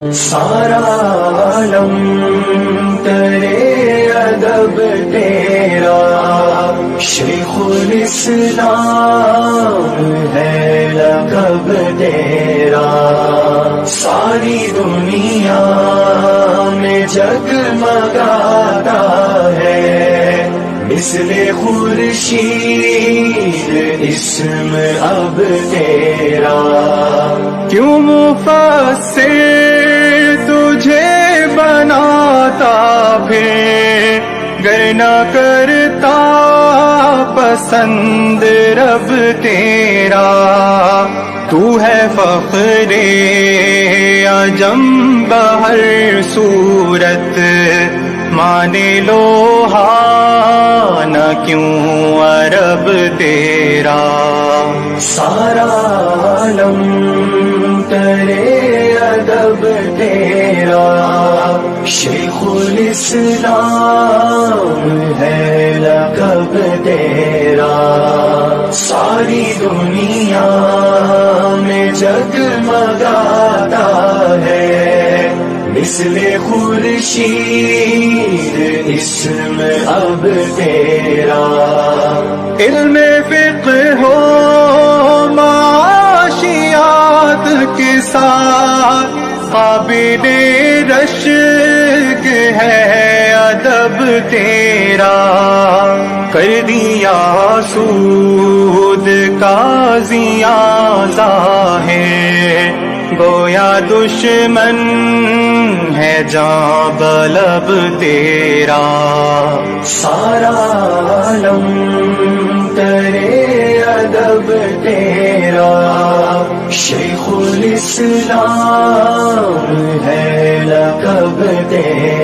سارا عالم تیرے ادب تیرا، شیخ الاسلام ہے لقب تیرا، ساری دنیا میں جگمگاتا ہے مثل خورشید اسم اب تیرا۔ کیوں مفسر تجھے بناتا پھر گر نہ کرتا پسند رب تیرا، تو ہے فخر عجم بہر صورت، مانے لوہا نہ کیوں عرب تیرا۔ سارا عالم تیرے ادب تیرا، شیخ الاسلام ہے لقب تیرا، ساری دنیا میں جگمگاتا ہے مثل خورشید اسم اب تیرا۔ علم فقہ ہو معاشیات کے ساتھ قابل رشک ہے ادب تیرا، کر دیا سود کا زیاں ظاہر، گویا دشمن ہے جاں بلب تیرا۔ سارا عالم تیرے ادب تیرا، شیخ الاسلام ہے لقب تیرا۔